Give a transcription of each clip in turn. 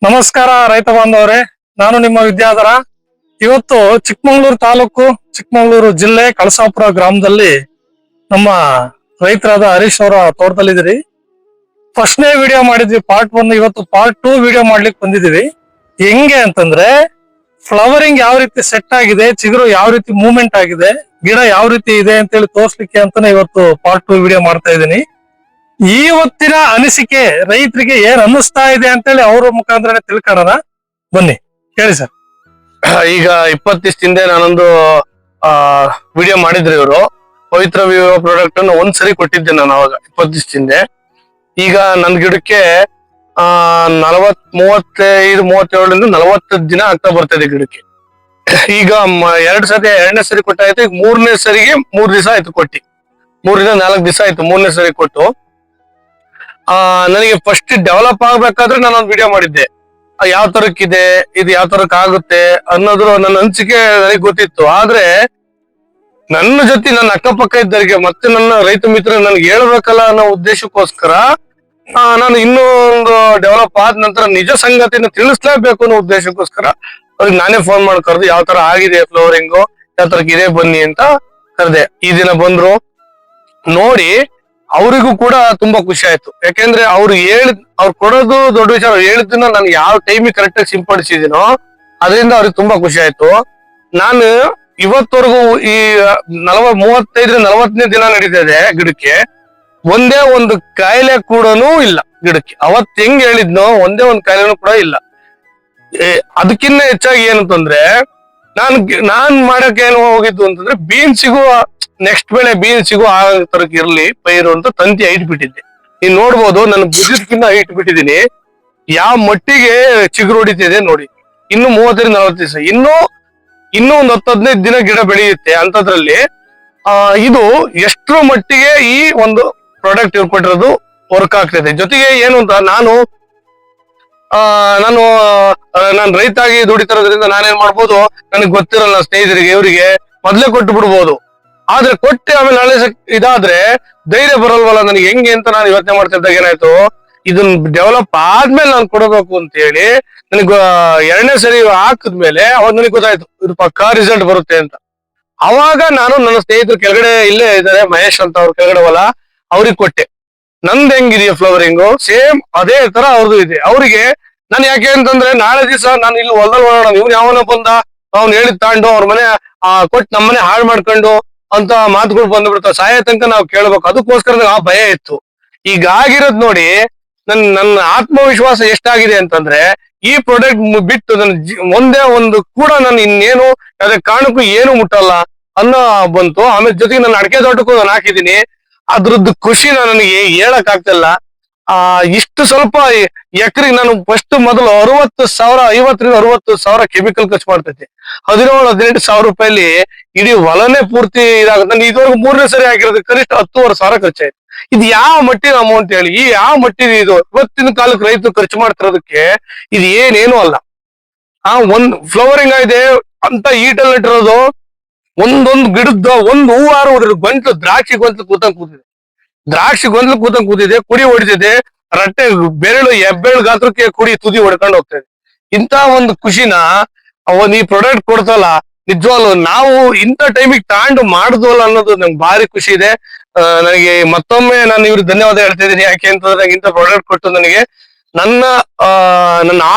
ನಮಸ್ಕಾರ ರೈತ ಬಾಂಧವರೇ, ನಾನು ನಿಮ್ಮ ವಿದ್ಯಾಧರ. ಇವತ್ತು ಚಿಕ್ಕಮಗಳೂರು ತಾಲೂಕು, ಚಿಕ್ಕಮಗಳೂರು ಜಿಲ್ಲೆ, ಕಳಸಾಪುರ ಗ್ರಾಮದಲ್ಲಿ ನಮ್ಮ ರೈತರಾದ ಹರೀಶ್ ಅವರ ತೋಟದಲ್ಲಿದ್ದೀರಿ. ಫಸ್ಟ್ನೇ ವಿಡಿಯೋ ಮಾಡಿದ್ವಿ ಪಾರ್ಟ್ 1, ಇವತ್ತು ಪಾರ್ಟ್ 2 ವಿಡಿಯೋ ಮಾಡ್ಲಿಕ್ಕೆ ಬಂದಿದೀವಿ. ಹೆಂಗೆ ಅಂತಂದ್ರೆ ಫ್ಲವರಿಂಗ್ ಯಾವ ರೀತಿ ಸೆಟ್ ಆಗಿದೆ, ಚಿಗುರು ಯಾವ ರೀತಿ ಮೂವ್ಮೆಂಟ್ ಆಗಿದೆ, ಗಿಡ ಯಾವ ರೀತಿ ಇದೆ ಅಂತೇಳಿ ತೋರ್ಸ್ಲಿಕ್ಕೆ ಅಂತಾನೆ ಇವತ್ತು ಪಾರ್ಟ್ 2 ವಿಡಿಯೋ ಮಾಡ್ತಾ ಇದ್ದೀನಿ. ಇವತ್ತಿನ ಅನಿಸಿಕೆ ರೈತರಿಗೆ ಏನ್ ಅನ್ನಿಸ್ತಾ ಇದೆ ಅಂತೇಳಿ ಅವ್ರ ಮುಖಾಂತರ ತಿಳ್ಕೊಳ್ಳೋಣ ಬನ್ನಿ. ಹೇಳಿ ಸರ್. ಈಗ 20 ದಿವಸದಿಂದ ನಾನೊಂದು ವಿಡಿಯೋ ಮಾಡಿದ್ರು ಇವರು. ಪವಿತ್ರ ವಿವೋ ಪ್ರಾಡಕ್ಟ್ ಅನ್ನು ಒಂದ್ಸರಿ ಕೊಟ್ಟಿದ್ದೆ ನಾನು ಅವಾಗ 20 ದಿವಸದಿಂದ. ಈಗ ನನ್ ಗಿಡಕ್ಕೆ 37 ದಿನ ಆಗ್ತಾ ಬರ್ತದೆ ಗಿಡಕ್ಕೆ. ಈಗ ಎರಡನೇ ಸರಿ ಕೊಟ್ಟಾಯ್ತು. ಈಗ 3ನೇ ಸರಿಗೆ 3 ದಿವಸ ಆಯ್ತು ಕೊಟ್ಟಿ. 3ರಿಂದ 4 ದಿವಸ ಆಯ್ತು 3ನೇ ಸರಿ ಕೊಟ್ಟು. ನನಗೆ ಫಸ್ಟ್ ಡೆವಲಪ್ ಆಗ್ಬೇಕಾದ್ರೆ ನಾನೊಂದು ವಿಡಿಯೋ ಮಾಡಿದ್ದೆ. ಯಾವ ತರಕ್ಕಿದೆ, ಇದು ಯಾವ ತರಕ್ ಆಗುತ್ತೆ ಅನ್ನೋದ್ರ ನನ್ನ ಅನಿಸಿಕೆ ನನಗೆ ಗೊತ್ತಿತ್ತು. ಆದ್ರೆ ನನ್ನ ಜೊತೆ ನನ್ನ ಅಕ್ಕಪಕ್ಕ ಇದ್ದವರಿಗೆ ಮತ್ತೆ ನನ್ನ ರೈತ ಮಿತ್ರ ನನ್ಗೆ ಹೇಳ್ಬೇಕಲ್ಲ ಅನ್ನೋ ಉದ್ದೇಶಕ್ಕೋಸ್ಕರ ನಾನು ಇನ್ನೂ ಒಂದು ಡೆವಲಪ್ ಆದ ನಂತರ ನಿಜ ಸಂಗತಿನ ತಿಳಿಸ್ಲೇಬೇಕು ಅನ್ನೋ ಉದ್ದೇಶಕ್ಕೋಸ್ಕರ ಅವ್ರಿಗೆ ನಾನೇ ಫೋನ್ ಮಾಡಿ ಕರೆದು ಯಾವ ತರ ಆಗಿದೆ ಫ್ಲವರಿಂಗು, ಯಾವ ತರಕ್ ಇದೆ ಬನ್ನಿ ಅಂತ ಕರೆದೆ. ಈ ದಿನ ಬಂದ್ರು ನೋಡಿ. ಅವರಿಗೂ ಕೂಡ ತುಂಬಾ ಖುಷಿ ಆಯ್ತು. ಯಾಕೆಂದ್ರೆ ಅವ್ರು ಕೊಡೋದು ದೊಡ್ಡ ವಿಚಾರ. ಹೇಳಿದ್ದನ್ನ ನಾನು ಯಾವ ಟೈಮಿಗೆ ಕರೆಕ್ಟ್ ಆಗಿ ಸಿಂಪಡಿಸಿದೀನೋ ಅದರಿಂದ ಅವ್ರಿಗೆ ತುಂಬಾ ಖುಷಿ ಆಯ್ತು. ನಾನು ಇವತ್ತವರೆಗೂ ಈ 35-40ನೇ ದಿನ ನಡೀತಿದೆ ಗಿಡಕ್ಕೆ, ಒಂದೇ ಒಂದು ಕಾಯಿಲೆ ಕೂಡನೂ ಇಲ್ಲ ಗಿಡಕ್ಕೆ. ಅವತ್ ಹೆಂಗ್ ಹೇಳಿದ್ನೋ ಒಂದೇ ಒಂದು ಕಾಯಿಲೆನೂ ಕೂಡ ಇಲ್ಲ. ಅದಕ್ಕಿಂತ ಹೆಚ್ಚಾಗಿ ಏನಂತಂದ್ರೆ ನಾನ್ ಮಾಡಕ್ಕೆ ಏನು ಹೋಗಿದ್ದು ಅಂತಂದ್ರೆ ಬೀನ್ಸಿಗೂ ನೆಕ್ಸ್ಟ್ ಬೆಳೆ ಬೀನ್ಸಿಗೂ ಆ ತರಕ್ ಇರ್ಲಿ ಪೈರು ಅಂತ ತಂತಿ ಇಟ್ಬಿಟ್ಟಿದ್ದೆ. ನೀವ್ ನೋಡ್ಬೋದು ನನ್ನ ಬುದ್ಧಿದ್ಕಿಂತ ಇಟ್ಬಿಟ್ಟಿದೀನಿ. ಯಾವ ಮಟ್ಟಿಗೆ ಚಿಗುರು ಹೊಡಿತಿದೆ ನೋಡಿ. ಇನ್ನು 30-40 ದಿವಸ, ಇನ್ನೂ ಒಂದು 10-15 ದಿನ ಗಿಡ ಬೆಳೆಯುತ್ತೆ. ಅಂತದ್ರಲ್ಲಿ ಇದು ಎಷ್ಟರ ಮಟ್ಟಿಗೆ ಈ ಒಂದು ಪ್ರಾಡಕ್ಟ್ ಕೊಟ್ಟಿರೋದು ವರ್ಕ್ ಆಗ್ತಿದೆ. ಜೊತೆಗೆ ಏನು ಅಂತ ನಾನು ರೈತ ಆಗಿ ದುಡಿತಿರೋದ್ರಿಂದ ನಾನೇನ್ ಮಾಡ್ಬೋದು, ನನಗೆ ಗೊತ್ತಿರಲ್ಲ ಸ್ನೇಹಿತರಿಗೆ ಇವರಿಗೆ ಮೊದ್ಲೇ ಕೊಟ್ಟು ಬಿಡ್ಬೋದು. ಆದ್ರೆ ಕೊಟ್ಟೆ ಆಮೇಲೆ ನಾಳೆ ಇದಾದ್ರೆ ಧೈರ್ಯ ಬರಲ್ವಲ್ಲ ನನಗೆ ಹೆಂಗೆ ಅಂತ ನಾನು ಯೋಚನೆ ಮಾಡ್ತಿದ್ದಾಗ ಏನಾಯ್ತು, ಇದನ್ನ ಡೆವಲಪ್ ಆದ್ಮೇಲೆ ನಾನು ಕೊಡಬೇಕು ಅಂತ ಹೇಳಿ ನನಗೆ 2ನೇ ಸರಿ ಹಾಕಿದ್ಮೇಲೆ ಅವಾಗ ನನಗೆ ಗೊತ್ತಾಯ್ತು ಇದು ಪಕ್ಕಾ ರಿಸಲ್ಟ್ ಬರುತ್ತೆ ಅಂತ. ಅವಾಗ ನಾನು ನನ್ನ ಸ್ನೇಹಿತರು ಕೆಳಗಡೆ ಇಲ್ಲೇ ಇದ್ದಾರೆ, ಮಹೇಶ್ ಅಂತ ಅವ್ರ ಕೆಳಗಡೆ ಹೊಲ, ಅವ್ರಿಗೆ ಕೊಟ್ಟೆ. ನಂದ್ ಹೆಂಗಿದೆಯಾ ಫ್ಲವರಿಂಗು ಸೇಮ್ ಅದೇ ತರ ಅವ್ರದ್ದು ಇದೆ. ಅವ್ರಿಗೆ ನಾನು ಯಾಕೆ ಅಂತಂದ್ರೆ ನಾಳೆ ದಿವಸ ನಾನು ಇಲ್ಲಿ ಹೊಲದಲ್ಲಿ ಓಡೋಣ, ಇವ್ನು ಯಾವನ ಬಂದ ಅವ್ನು ಹೇಳಿದ್ ತಾಂಡು ಅವ್ರ ಮನೆ ಕೊಟ್ಟು ನಮ್ಮನೆ ಹಾಳು ಮಾಡ್ಕೊಂಡು ಅಂತ ಮಾತುಗಳು ಬಂದ್ಬಿಡ್ತಾವ. ಸಾಯ ತನಕ ನಾವು ಕೇಳ್ಬೇಕು. ಅದಕ್ಕೋಸ್ಕರ ಆ ಭಯ ಇತ್ತು. ಈಗ ಆಗಿರೋದ್ ನೋಡಿ ನನ್ನ ಆತ್ಮವಿಶ್ವಾಸ ಎಷ್ಟಾಗಿದೆ ಅಂತಂದ್ರೆ ಈ ಪ್ರಾಡಕ್ಟ್ ಬಿಟ್ಟು ಒಂದೇ ಒಂದು ಕೂಡ ನಾನು ಇನ್ನೇನು ಯಾವ್ದೇ ಕಾರಣಕ್ಕೂ ಏನು ಮುಟ್ಟಲ್ಲ ಅನ್ನೋ ಬಂತು. ಆಮೇಲೆ ಜೊತೆಗೆ ನನ್ನ ಅಡಕೆ ತೋಟಕ್ಕೂ ನಾನು ಹಾಕಿದೀನಿ. ಅದ್ರದ್ದು ಖುಷಿ ನನಗೆ ಹೇಳಕ್ ಆಗ್ತಿಲ್ಲ. ಇಷ್ಟು ಸ್ವಲ್ಪ ಎಕರೆಗೆ ನಾನು ಮೊದಲು 50,000 ಕೆಮಿಕಲ್ ಖರ್ಚು ಮಾಡ್ತೈತಿ. 17-18 ಸಾವಿರ ರೂಪಾಯಿಲಿ ಇಡೀ ಹೊಲನೇ ಪೂರ್ತಿ ಇದಾಗುತ್ತೆ. ನಾನು ಇದುವರೆಗೂ 3ನೇ ಸರಿ ಹಾಕಿರೋದು ಕನಿಷ್ಠ 10,500 ಖರ್ಚಾಯ್ತು. ಇದು ಯಾವ ಮಟ್ಟಿನ ಅಮೌಂಟ್ ಹೇಳಿ, ಈ ಯಾವ ಮಟ್ಟಿನ ಇದು ಇವತ್ತಿನ ಕಾಲಕ್ಕೆ ರೈತರು ಖರ್ಚು ಮಾಡ್ತಿರೋದಕ್ಕೆ ಇದು ಏನೇನು ಅಲ್ಲ. ಒಂದ್ ಫ್ಲವರಿಂಗ್ ಆಗಿದೆ ಅಂತ ಈಟಲ್ಲಿ ಇಟ್ಟಿರೋದು ಒಂದೊಂದು ಗಿಡದ ಒಂದು ಹೂವಾರು ಗಂಟ್ಲು ದ್ರಾಕ್ಷಿ ಗೊಂತ್ಲು ಕೂತಿದೆ, ಕುಡಿ ಹೊಡಿತಿದೆ, ರಟ್ಟೆ ಹೆಬ್ಬೆರಳು ಗಾತ್ರಕ್ಕೆ ಕುಡಿ ತುದಿ ಹೊಡ್ಕೊಂಡು ಹೋಗ್ತದೆ. ಇಂತ ಒಂದು ಖುಷಿನ ಈ ಪ್ರಾಡಕ್ಟ್ ಕೊಡ್ತಲ್ಲ, ನಿಜವಾಗ್ಲು ನಾವು ಇಂಥ ಟೈಮಿಗೆ ತಾಂಡು ಮಾಡಿದ್ವಲ್ಲ ಅನ್ನೋದು ನಂಗೆ ಭಾರಿ ಖುಷಿ ಇದೆ. ನನಗೆ ಮತ್ತೊಮ್ಮೆ ನಾನು ಇವ್ರಿಗೆ ಧನ್ಯವಾದ ಹೇಳ್ತಾ ಇದ್ದೀನಿ. ಯಾಕೆ ಅಂತಂದ್ರೆ ನಂಗೆ ಇಂಥ ಪ್ರಾಡಕ್ಟ್ ಕೊಟ್ಟು ನನಗೆ ನನ್ನ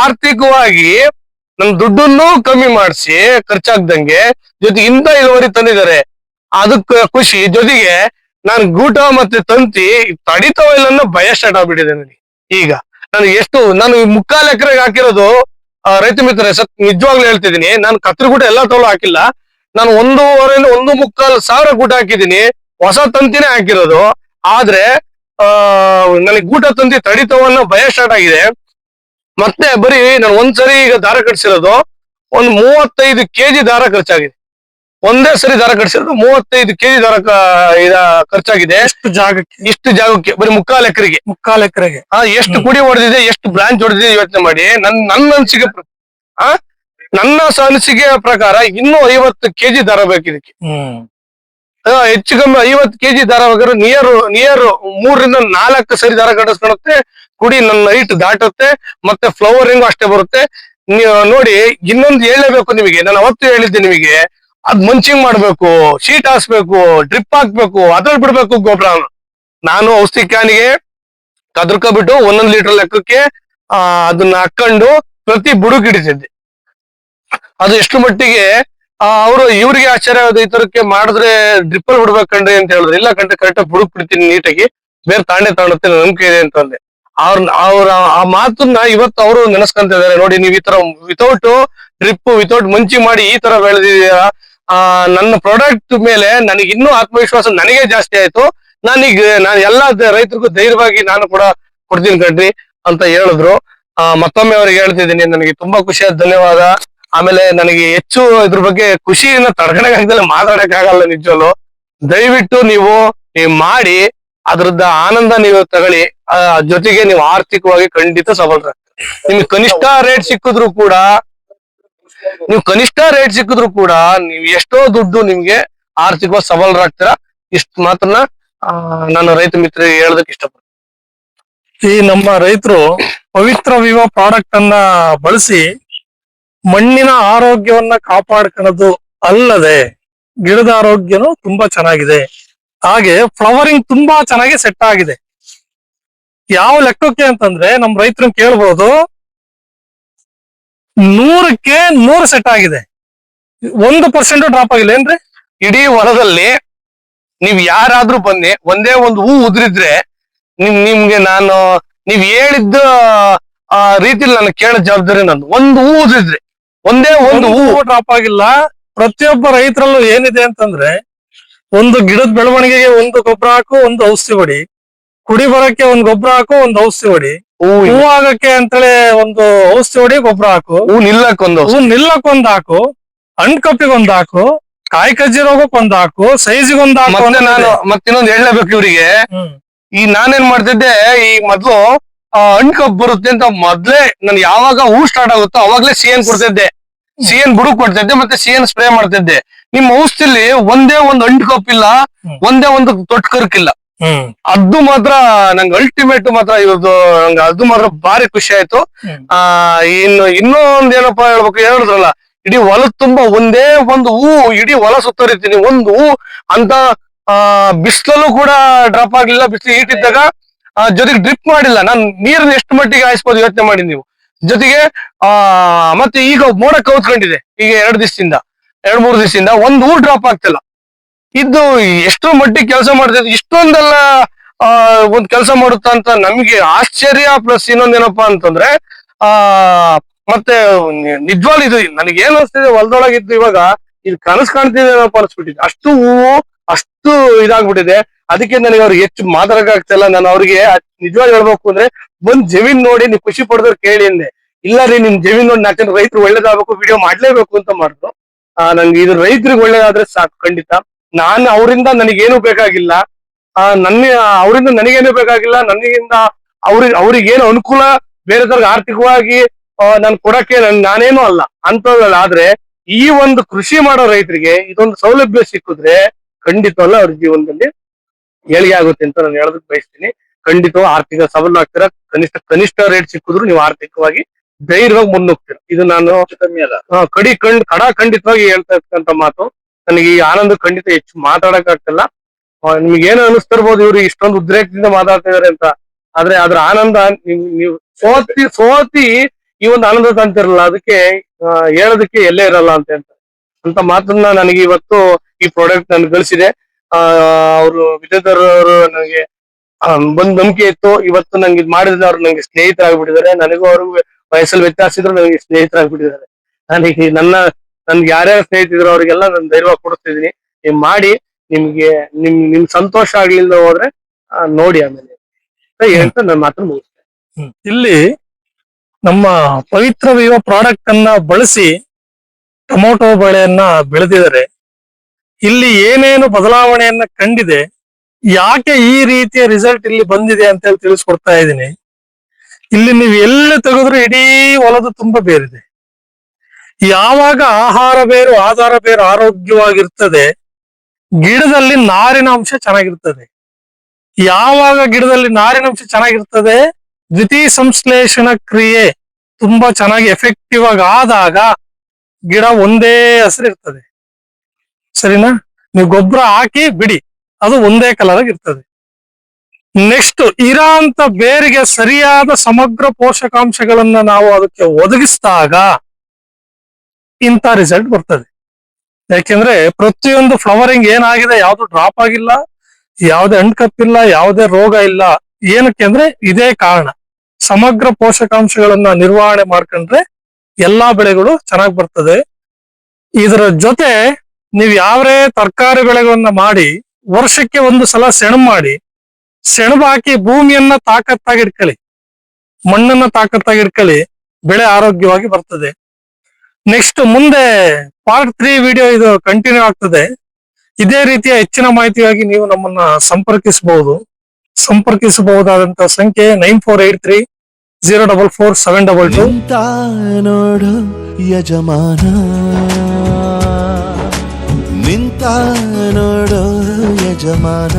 ಆರ್ಥಿಕವಾಗಿ ನನ್ನ ದುಡ್ಡನ್ನು ಕಮ್ಮಿ ಮಾಡಿಸಿ ಖರ್ಚಾಗ್ದಂಗೆ ಜೊತೆಗೆ ಇಂಥ ಇಳುವರಿ ತಂದಿದ್ದಾರೆ. ಅದಕ್ಕೆ ಖುಷಿ. ಜೊತೆಗೆ ನಾನು ಗೂಟ ಮತ್ತೆ ತಂತಿ ತಡಿತಾವ ಇಲ್ಲ ಅನ್ನೋ ಭಯ ಸ್ಟಾರ್ಟ್ ಆಗ್ಬಿಟ್ಟಿದೆ ನನಗೆ. ಈಗ ನಾನು ನಾನು 3/4 ಎಕರೆಗೆ ಹಾಕಿರೋದು ರೈತ ಮಿತ್ರ ನಿಜವಾಗ್ಲೂ ಹೇಳ್ತಿದ್ದೀನಿ. ನಾನು ಕತ್ರಿಗೂಟ ಎಲ್ಲಾ ತೋಲು ಹಾಕಿಲ್ಲ. ನಾನು 1.5-1.25 ಸಾವಿರ ಗೂಟ ಹಾಕಿದ್ದೀನಿ. ಹೊಸ ತಂತಿನೇ ಹಾಕಿರೋದು. ಆದ್ರೆ ನನಗೆ ಗೂಟ ತಂತಿ ತಡಿತಾವ ಅನ್ನೋ ಭಯ ಸ್ಟಾರ್ಟ್ ಆಗಿದೆ. ಮತ್ತೆ ಬರೀ ನಾನು ಒಂದ್ಸರಿ ಈಗ ದಾರ ಕಟ್ಸಿರೋದು ಒಂದು 35 kg ದಾರ ಖರ್ಚಾಗಿದೆ. ಒಂದೇ ಸರಿ ದಾರ ಕಟ್ಸಿರೋದು 35 kg ದಾರ ಖರ್ಚಾಗಿದೆ. ಇಷ್ಟು ಜಾಗಕ್ಕೆ ಬರೀ 3/4 ಎಕರೆಗೆ ಎಷ್ಟು ಕುಡಿ ಹೊಡೆದಿದೆ, ಎಷ್ಟು ಬ್ರಾಂಚ್ ಹೊಡೆದಿದೆ ಯೋಚನೆ ಮಾಡಿ. ನನ್ನ ಅನಿಸಿಕೆ ಪ್ರಕಾರ ಇನ್ನೂ 50 kg ದಾರ ಬೇಕು ಇದಕ್ಕೆ. ಹೆಚ್ಚು ಕಮ್ಮಿ 50 kg ದಾರ ಬೇಕಾದ್ರೆ ನಿಯರ್ 3 ರಿಂದ 4 ಸರಿ ದಾರ ಕಟ್ಟಿಸ್ಕೊಳುತ್ತೆ. ಕುಡಿ ನನ್ನ ಹೈಟ್ ದಾಟುತ್ತೆ, ಮತ್ತೆ ಫ್ಲವರಿಂಗ್ ಅಷ್ಟೇ ಬರುತ್ತೆ. ನೀವು ನೋಡಿ, ಇನ್ನೊಂದು ಹೇಳಲೇಬೇಕು ನಿಮಗೆ, ನಾನು ಅವತ್ತು ಹೇಳಿದ್ದೆ ನಿಮಗೆ, ಅದ್ ಮಂಚಿಂಗ್ ಮಾಡ್ಬೇಕು, ಶೀಟ್ ಹಾಸ್ಬೇಕು, ಡ್ರಿಪ್ ಹಾಕ್ಬೇಕು, ಅದ್ರಲ್ಲಿ ಬಿಡ್ಬೇಕು ಗೊಬ್ಬರ. ನಾನು ಔಷಧಿ ಕ್ಯಾನಿಗೆ ಕದ್ರಕೊಬಿಟ್ಟು 1 ಲೀಟರ್ ಲೆಕ್ಕಕ್ಕೆ ಅದನ್ನ ಹಾಕೊಂಡು ಪ್ರತಿ ಬುಡಕ್ ಹಿಡಿತಿದ್ದೆ. ಅದು ಎಷ್ಟು ಮಟ್ಟಿಗೆ ಅವರು ಇವ್ರಿಗೆ ಆಶ್ಚರ್ಯ ಆಗೋದು, ಈ ತರಕ್ಕೆ ಮಾಡಿದ್ರೆ ಡ್ರಿಪ್ಪಲ್ ಬಿಡ್ಬೇಕಂಡ್ರಿ ಅಂತ ಹೇಳಿದ್ರು. ಇಲ್ಲ ಕಂಡ್ರೆ ಕರೆಕ್ಟಾಗಿ ಬುಡಕ್ ಬಿಡ್ತೀನಿ ನೀಟಾಗಿ, ಬೇರೆ ತಾಣುತ್ತೆ, ನಂಬಿಕೆ ಇದೆ ಅಂತ ಅಂದೆ. ಅವ್ರ ಆ ಮಾತನ್ನ ಇವತ್ತು ಅವರು ನೆನೆಸ್ಕೊಂತ ಇದಾರೆ. ನೋಡಿ, ನೀವ್ ಈ ತರ ವಿತೌಟ್ ಡ್ರಿಪ್, ವಿತೌಟ್ ಮಂಚಿ ಮಾಡಿ ಈ ತರ ಬೆಳೆದಿದ್ದೀರಾ. ನನ್ನ ಪ್ರಾಡಕ್ಟ್ ಮೇಲೆ ನನಗೆ ಇನ್ನೂ ಆತ್ಮವಿಶ್ವಾಸ ನನಗೆ ಜಾಸ್ತಿ ಆಯ್ತು. ನಾನು ಎಲ್ಲಾ ರೈತರಿಗೂ ಧೈರ್ಯವಾಗಿ ನಾನು ಕೂಡ ಕೊಡ್ತೀನಿ ಕಣ್ರಿ ಅಂತ ಹೇಳಿದ್ರು. ಮತ್ತೊಮ್ಮೆ ಅವ್ರಿಗೆ ಹೇಳ್ತಿದ್ದೀನಿ, ನನಗೆ ತುಂಬಾ ಖುಷಿಯಾದ ಧನ್ಯವಾದ. ಆಮೇಲೆ ನನಗೆ ಹೆಚ್ಚು ಇದ್ರ ಬಗ್ಗೆ ಖುಷಿಯಿಂದ ತಡ್ಕೊಳಕ್ಕಾಗ್ದಲ್ಲ, ಮಾತಾಡಕ್ಕಾಗಲ್ಲ ನಿಜವಲ್ಲೂ. ದಯವಿಟ್ಟು ನೀವು ಮಾಡಿ ಅದ್ರದ್ದು ಆನಂದ ನೀವು ತಗೊಳ್ಳಿ. ಜೊತೆಗೆ ನೀವು ಆರ್ಥಿಕವಾಗಿ ಖಂಡಿತ ಸಬಲರಾಗ್ತೀರಿ. ನಿಮ್ಗೆ ಕನಿಷ್ಠ ರೇಟ್ ಸಿಕ್ಕಿದ್ರು ಕೂಡ ನೀವು ಎಷ್ಟೋ ದುಡ್ಡು ನಿಮ್ಗೆ ಆರ್ಥಿಕವಾಗಿ ಸಬಲರಾಗ್ತೀರಾ. ಇಷ್ಟು ಮಾತನ್ನ ನಾನು ರೈತ ಮಿತ್ರರಿಗೆ ಹೇಳೋದಕ್ಕೆ ಇಷ್ಟಪಡ್ತೀನಿ. ಈ ನಮ್ಮ ರೈತರು ಪವಿತ್ರ ವಿವಾ ಪ್ರಾಡಕ್ಟ್ ಅನ್ನ ಬಳಸಿ ಮಣ್ಣಿನ ಆರೋಗ್ಯವನ್ನ ಕಾಪಾಡ್ಕೊಳ್ಳೋದು ಅಲ್ಲದೆ ಗಿಡದ ಆರೋಗ್ಯನೂ ತುಂಬಾ ಚೆನ್ನಾಗಿದೆ. ಹಾಗೆ ಫ್ಲವರಿಂಗ್ ತುಂಬಾ ಚೆನ್ನಾಗಿ ಸೆಟ್ ಆಗಿದೆ. ಯಾವ ಲೆಕ್ಕಕ್ಕೆ ಅಂತಂದ್ರೆ ನಮ್ ರೈತರನ್ನ ಕೇಳ್ಬೋದು, 100ಕ್ಕೆ 100 ಸೆಟ್ ಆಗಿದೆ, 1% ಡ್ರಾಪ್ ಆಗಿಲ್ಲ ಏನ್ರಿ? ಇಡೀ ಹೊಲದಲ್ಲಿ ನೀವ್ ಯಾರಾದ್ರೂ ಬನ್ನಿ, ಒಂದೇ ಒಂದು ಹೂ ಉದ್ರಿದ್ರೆ ನಿಮ್ಗೆ ನೀವ್ ಹೇಳಿದ್ದ ರೀತಿಲಿ ನಾನು ಕೇಳೋ ಜವಾಬ್ದಾರಿ ನಂದು. ಒಂದು ಹೂ ಉದ್ರಿದ್ರೆ, ಒಂದೇ ಒಂದು ಹೂ ಡ್ರಾಪ್ ಆಗಿಲ್ಲ. ಪ್ರತಿಯೊಬ್ಬ ರೈತರಲ್ಲೂ ಏನಿದೆ ಅಂತಂದ್ರೆ, ಒಂದು ಗಿಡದ ಬೆಳವಣಿಗೆಗೆ ಒಂದು ಗೊಬ್ಬರ ಹಾಕು, ಒಂದು ಔಷಧಿ ಹೊಡಿ, ಕುಡಿ ಬರಕ್ಕೆ ಒಂದು ಗೊಬ್ಬರ ಹಾಕು, ಒಂದು ಔಷಧಿ ಹೊಡಿ, ಹೂ ಆಗಕ್ಕೆ ಅಂತೇಳಿ ಒಂದು ಔಷಧಿ ಹೊಡಿ, ಗೊಬ್ಬರ ಹಾಕು, ಹೂ ನಿಲ್ಲಕ್ ಒಂದ್ ಹಾಕು, ಹಣ್ಣು ಕಪ್ಪಿಗೆ ಒಂದ್ ಹಾಕು, ಕಾಯಿ ಕಜ್ಜಿ ರೋಗಕ್ಕೆ ಒಂದ್ ಹಾಕು, ಸೈಜಿಗೆ ಒಂದ್ ಹಾಕು. ನಾನು ಮತ್ತಿನ್ನೊಂದು ಹೇಳಲೇಬೇಕು ಇವ್ರಿಗೆ. ಈ ನಾನೇನ್ ಮಾಡ್ತಿದ್ದೆ, ಈ ಮೊದ್ಲು ಹಣ್ಣು ಕಪ್ ಬರುತ್ತೆ ಅಂತ ಮೊದ್ಲೇ ನಾನು ಯಾವಾಗ ಹೂ ಸ್ಟಾರ್ಟ್ ಆಗುತ್ತೋ ಅವಾಗ್ಲೇ ಸಿಎನ್ ಕೊಡ್ತಿದ್ದೆ, ಸಿಎನ್ ಬುಡಕ್ ಕೊಡ್ತಿದ್ದೆ, ಮತ್ತೆ ಸಿಎನ್ ಸ್ಪ್ರೇ ಮಾಡ್ತಿದ್ದೆ. ನಿಮ್ಮ ಔಷಧಿಲಿ ಒಂದೇ ಒಂದು ಹಣ್ಣು ಕಪ್ ಇಲ್ಲ, ಒಂದೇ ಒಂದು ತೊಟ್ಟು ಕರ್ಕಿಲ್ಲ. ಅದು ಮಾತ್ರ ನಂಗೆ ಅಲ್ಟಿಮೇಟ್ ಮಾತ್ರ ಇವತ್ತು ನಂಗೆ ಅದು ಮಾತ್ರ ಭಾರಿ ಖುಷಿ ಆಯ್ತು. ಇನ್ನೊಂದ್ ಏನಪ್ಪಾ ಹೇಳಿದ್ರಲ್ಲ, ಇಡೀ ಹೊಲದ ತುಂಬಾ ಒಂದೇ ಒಂದು ಹೂ, ಇಡೀ ಹೊಲ ಸುತ್ತರಿತೀನಿ, ಒಂದು ಹೂ ಅಂತ ಬಿಸಿಲಲ್ಲೂ ಕೂಡ ಡ್ರಾಪ್ ಆಗ್ಲಿಲ್ಲ. ಬಿಸಿಲು ಹೀಟ್ ಇದ್ದಾಗ ಜೊತೆಗೆ ಡ್ರಿಪ್ ಮಾಡಿಲ್ಲ. ನಾನು ನೀರನ್ನ ಎಷ್ಟು ಮಟ್ಟಿಗೆ ಹಾಯಿಸ್ಬೋದು ಯೋಚನೆ ಮಾಡಿ ನೀವು. ಜೊತೆಗೆ ಮತ್ತೆ ಈಗ ಮೋಡ ಕೌತ್ಕೊಂಡಿದೆ, ಈಗ 2-3 ದಿವಸದಿಂದ ಒಂದು ಹೂ ಡ್ರಾಪ್ ಆಗ್ತಿಲ್ಲ. ಇದು ಎಷ್ಟು ಮಟ್ಟಿಗೆ ಕೆಲಸ ಮಾಡ್ತಿದ್ದೆ, ಇಷ್ಟೊಂದೆಲ್ಲ ಒಂದ್ ಕೆಲಸ ಮಾಡುತ್ತಾ ಅಂತ ನಮ್ಗೆ ಆಶ್ಚರ್ಯ. ಪ್ಲಸ್ ಇನ್ನೊಂದೇನಪ್ಪಾ ಅಂತಂದ್ರೆ, ಮತ್ತೆ ನಿಜವಾಗ್ಲೂ ಇದು ನನಗೆ ಏನ್ ಅನ್ಸ್ತಿದೆ, ಹೊಲದೊಳಗಿದ್ದು ಇವಾಗ ಇದು ಕನಸು ಕಾಣ್ತಿದೆ ಏನಪ್ಪ ಅನ್ಸ್ಬಿಟ್ಟಿದೆ. ಅಷ್ಟು ಹೂವು ಅಷ್ಟು ಇದಾಗ್ಬಿಟ್ಟಿದೆ. ಅದಕ್ಕೆ ನನಗೆ ಅವ್ರಿಗೆ ಹೆಚ್ಚು ಮಾತಾಡಕ್ ಆಗ್ತಿಲ್ಲ. ನಾನು ಅವ್ರಿಗೆ ನಿಜವಾಗಿ ಹೇಳ್ಬೇಕು ಅಂದ್ರೆ, ಒಂದ್ ಜಮೀನ್ ನೋಡಿ ನೀವು ಖುಷಿ ಪಡೆದವ್ರು ಕೇಳಿ ಅಂದೆ. ಇಲ್ಲ ರೀ, ನಿಮ್ ಜಮೀನ್ ನೋಡಿ 4 ಜನ ರೈತರು ಒಳ್ಳೇದಾಗಬೇಕು, ವಿಡಿಯೋ ಮಾಡ್ಲೇಬೇಕು ಅಂತ ಮಾಡಿದ್ರು. ನಂಗೆ ಇದು ರೈತರಿಗೆ ಒಳ್ಳೇದಾದ್ರೆ ಸಾಕು ಖಂಡಿತ. ನಾನು ಅವರಿಂದ ನನಗೇನು ಬೇಕಾಗಿಲ್ಲ, ಅವರಿಂದ ನನಗೇನು ಬೇಕಾಗಿಲ್ಲ. ನನಗಿಂದ ಅವ್ರಿಗೇನು ಅನುಕೂಲ ಬೇರೆದವ್ರಿಗೆ ಆರ್ಥಿಕವಾಗಿ ನಾನು ಕೊಡಕ್ಕೆ ನಾನೇನು ಅಲ್ಲ ಅಂತಲ್ಲ. ಆದ್ರೆ ಈ ಒಂದು ಕೃಷಿ ಮಾಡೋ ರೈತರಿಗೆ ಇದೊಂದು ಸೌಲಭ್ಯ ಸಿಕ್ಕಿದ್ರೆ ಖಂಡಿತವಲ್ಲ ಅವ್ರ ಜೀವನದಲ್ಲಿ ಏಳಿಗೆ ಆಗುತ್ತೆ ಅಂತ ನಾನು ಹೇಳೋದಕ್ಕೆ ಬಯಸ್ತೀನಿ. ಖಂಡಿತವಾಗಿ ಆರ್ಥಿಕ ಸಬಲ ಆಗ್ತೀರಾ. ಕನಿಷ್ಠ ರೇಟ್ ಸಿಕ್ಕಿದ್ರು ನೀವು ಆರ್ಥಿಕವಾಗಿ ಧೈರ್ಯವಾಗಿ ಮುನ್ನೋಗ್ತೀರಾ. ಇದು ನಾನು ಖಂಡಿತವಾಗಿ ಹೇಳ್ತಾ ಇರ್ತಕ್ಕಂಥ ಮಾತು. ನನಗೆ ಈ ಆನಂದ ಖಂಡಿತ ಹೆಚ್ಚು ಮಾತಾಡಕ್ ಆಗ್ತಿಲ್ಲ. ನಿಮ್ಗೆ ಏನು ಅನಿಸ್ತಿರ್ಬೋದು, ಇವ್ರು ಇಷ್ಟೊಂದು ಉದ್ರೇಕದಿಂದ ಮಾತಾಡ್ತಾ ಇದಾರೆ ಅಂತ. ಆದ್ರೆ ಅದ್ರ ಆನಂದ ನೀವು ಸೋತಿ ಈ ಒಂದು ಆನಂದ ತಂತಿರಲ್ಲ, ಅದಕ್ಕೆ ಹೇಳೋದಕ್ಕೆ ಎಲ್ಲೇ ಇರಲ್ಲ ಅಂತ ಮಾತನ್ನ ನನಗೆ ಇವತ್ತು ಈ ಪ್ರಾಡಕ್ಟ್ ನನ್ಗೆ ಗಳಿಸಿದೆ. ಅವರು ವಿಜೇಂದರ್ ನನಗೆ ಬಂದ್ ನಂಬಿಕೆ ಇತ್ತು. ಇವತ್ತು ನಂಗೆ ಇದು ಮಾಡಿದ್ರೆ ಅವ್ರು ನಂಗೆ ಸ್ನೇಹಿತರಾಗ್ಬಿಟ್ಟಿದ್ದಾರೆ. ನನಗೂ ಅವ್ರಿಗೂ ವಯಸ್ಸಲ್ಲಿ ವ್ಯತ್ಯಾಸ ಇದ್ರು ನನಗೆ ಸ್ನೇಹಿತರಾಗ್ಬಿಟ್ಟಿದ್ದಾರೆ. ನನಗೆ ನನ್ಗೆ ಯಾರ್ಯಾರು ಸ್ನೇಹಿತರು ಅವ್ರಿಗೆಲ್ಲ ನಾನು ಧೈರ್ಯವಾಗಿ ಕೊಡಿಸ್ತಿದೀನಿ. ನೀವು ಮಾಡಿ, ನಿಮ್ ಸಂತೋಷ ಆಗ್ಲಿಲ್ಲ ಹೋದ್ರೆ ನೋಡಿ ಆಮೇಲೆ ಹೇಳ್ತಾ ನನ್ನ ಮಾತ್ರ ಮುಗಿಸ್ತೇನೆ. ಇಲ್ಲಿ ನಮ್ಮ ಪವಿತ್ರ ವಿವಾ ಪ್ರಾಡಕ್ಟ್ ಅನ್ನ ಬಳಸಿ ಟೊಮೊಟೊ ಬೆಳೆಯನ್ನ ಬೆಳೆದಿದ್ದಾರೆ. ಇಲ್ಲಿ ಏನೇನು ಬದಲಾವಣೆಯನ್ನ ಕಂಡಿದೆ, ಯಾಕೆ ಈ ರೀತಿಯ ರಿಸಲ್ಟ್ ಇಲ್ಲಿ ಬಂದಿದೆ ಅಂತ ಹೇಳಿ ತಿಳಿಸ್ಕೊಡ್ತಾ ಇದ್ದೀನಿ. ಇಲ್ಲಿ ನೀವು ಎಲ್ಲಿ ತೆಗೆದ್ರು ಇಡೀ ಹೊಲದ ತುಂಬಾ ಬೇರಿದೆ. ಯಾವಾಗ ಆಹಾರ ಬೇರು ಆಧಾರ ಬೇರು ಆರೋಗ್ಯವಾಗಿರ್ತದೆ, ಗಿಡದಲ್ಲಿ ನಾರಿನ ಅಂಶ ಚೆನ್ನಾಗಿರ್ತದೆ. ಯಾವಾಗ ಗಿಡದಲ್ಲಿ ನಾರಿನ ಅಂಶ ಚೆನ್ನಾಗಿರ್ತದೆ, ದ್ವಿತೀಯ ಸಂಶ್ಲೇಷಣ ಕ್ರಿಯೆ ತುಂಬಾ ಚೆನ್ನಾಗಿ ಎಫೆಕ್ಟಿವ್ ಆಗಿ ಆದಾಗ ಗಿಡ ಒಂದೇ ಹಸಿರು ಇರ್ತದೆ. ಸರಿನಾ? ನೀವು ಗೊಬ್ಬರ ಹಾಕಿ ಬಿಡಿ, ಅದು ಒಂದೇ ಕಲರ್ ಆಗಿ ಇರ್ತದೆ. ನೆಕ್ಸ್ಟ್, ಇರಾಂತ ಬೇರಿಗೆ ಸರಿಯಾದ ಸಮಗ್ರ ಪೋಷಕಾಂಶಗಳನ್ನ ನಾವು ಅದಕ್ಕೆ ಒದಗಿಸಿದಾಗ ಇಂಥ ರಿಸಲ್ಟ್ ಬರ್ತದೆ. ಯಾಕೆಂದ್ರೆ ಪ್ರತಿಯೊಂದು ಫ್ಲವರಿಂಗ್ ಏನಾಗಿದೆ, ಯಾವ್ದು ಡ್ರಾಪ್ ಆಗಿಲ್ಲ, ಯಾವುದೇ ಹಣ್ಣು ಕಪ್ಪಿಲ್ಲ, ಯಾವುದೇ ರೋಗ ಇಲ್ಲ. ಏನಕ್ಕೆ ಅಂದ್ರೆ ಇದೇ ಕಾರಣ. ಸಮಗ್ರ ಪೋಷಕಾಂಶಗಳನ್ನ ನಿರ್ವಹಣೆ ಮಾಡ್ಕೊಂಡ್ರೆ ಎಲ್ಲಾ ಬೆಳೆಗಳು ಚೆನ್ನಾಗಿ ಬರ್ತದೆ. ಇದರ ಜೊತೆ ನೀವು ಯಾವೇ ತರಕಾರಿ ಬೆಳೆಗಳನ್ನ ಮಾಡಿ ವರ್ಷಕ್ಕೆ ಒಂದು ಸಲ ಸೆಣಬು ಮಾಡಿ, ಸೆಣಬು ಹಾಕಿ ಭೂಮಿಯನ್ನ ತಾಕತ್ತಾಗಿ ಇಟ್ಕೊಳ್ಳಿ, ಮಣ್ಣನ್ನ ತಾಕತ್ತಾಗಿ ಇಟ್ಕೊಳ್ಳಿ, ಬೆಳೆ ಆರೋಗ್ಯವಾಗಿ ಬರ್ತದೆ. ನೆಕ್ಸ್ಟ್ ಮುಂದೆ ಪಾರ್ಟ್ 3 ವಿಡಿಯೋ ಇದು ಕಂಟಿನ್ಯೂ ಆಗ್ತದೆ. ಇದೇ ರೀತಿಯ ಹೆಚ್ಚಿನ ಮಾಹಿತಿಗಾಗಿ ನೀವು ನಮ್ಮನ್ನ ಸಂಪರ್ಕಿಸಬಹುದಾದಂತಹ ಸಂಖ್ಯೆ 9483044722. ನಿಂತ ನೋಡು ಯಜಮಾನ, ನಿಂತ ನೋಡು ಯಜಮಾನ.